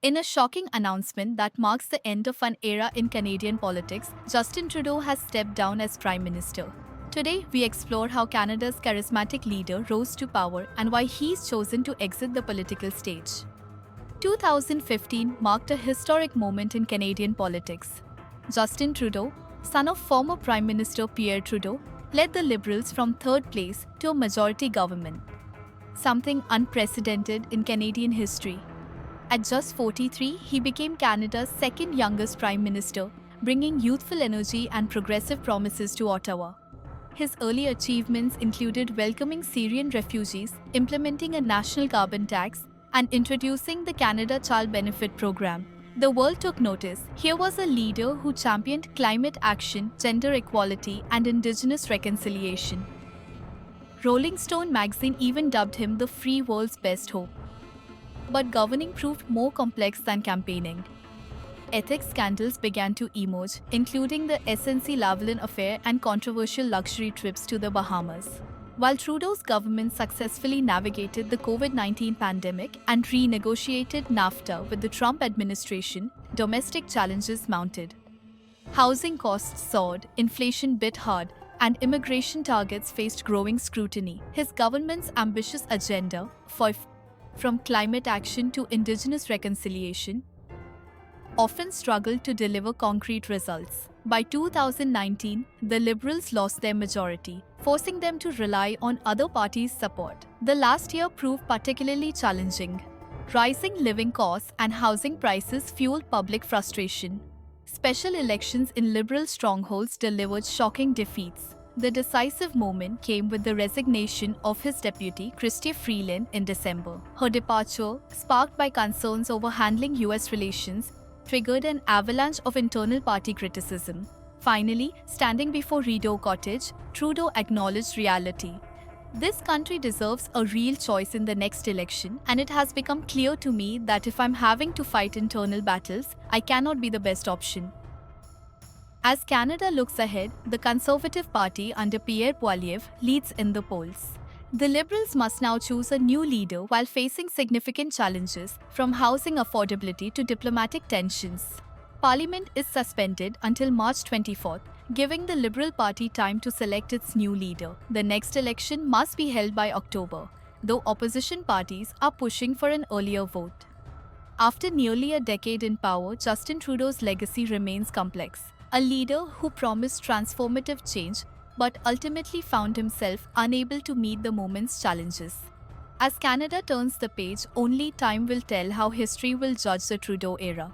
In a shocking announcement that marks the end of an era in Canadian politics, Justin Trudeau has stepped down as Prime Minister. Today, we explore how Canada's charismatic leader rose to power and why he's chosen to exit the political stage. 2015 marked a historic moment in Canadian politics. Justin Trudeau, son of former Prime Minister Pierre Trudeau, led the Liberals from third place to a majority government, something unprecedented in Canadian history. At just 43, he became Canada's second youngest Prime Minister, bringing youthful energy and progressive promises to Ottawa. His early achievements included welcoming Syrian refugees, implementing a national carbon tax, and introducing the Canada Child Benefit Program. The world took notice. Here was a leader who championed climate action, gender equality, and Indigenous reconciliation. Rolling Stone magazine even dubbed him the free world's best hope. But governing proved more complex than campaigning. Ethics scandals began to emerge, including the SNC-Lavalin affair and controversial luxury trips to the Bahamas. While Trudeau's government successfully navigated the COVID-19 pandemic and renegotiated NAFTA with the Trump administration, domestic challenges mounted. Housing costs soared, inflation bit hard, and immigration targets faced growing scrutiny. His government's ambitious agenda, from climate action to Indigenous reconciliation, often struggled to deliver concrete results. By 2019, the Liberals lost their majority, forcing them to rely on other parties' support. The last year proved particularly challenging. Rising living costs and housing prices fueled public frustration. Special elections in Liberal strongholds delivered shocking defeats. The decisive moment came with the resignation of his deputy, Chrystia Freeland, in December. Her departure, sparked by concerns over handling US relations, triggered an avalanche of internal party criticism. Finally, standing before Rideau Cottage, Trudeau acknowledged reality. This country deserves a real choice in the next election, and it has become clear to me that if I'm having to fight internal battles, I cannot be the best option. As Canada looks ahead, the Conservative Party under Pierre Poilievre leads in the polls. The Liberals must now choose a new leader while facing significant challenges, from housing affordability to diplomatic tensions. Parliament is suspended until March 24th, giving the Liberal Party time to select its new leader. The next election must be held by October, though opposition parties are pushing for an earlier vote. After nearly a decade in power, Justin Trudeau's legacy remains complex. A leader who promised transformative change but ultimately found himself unable to meet the moment's challenges. As Canada turns the page, only time will tell how history will judge the Trudeau era.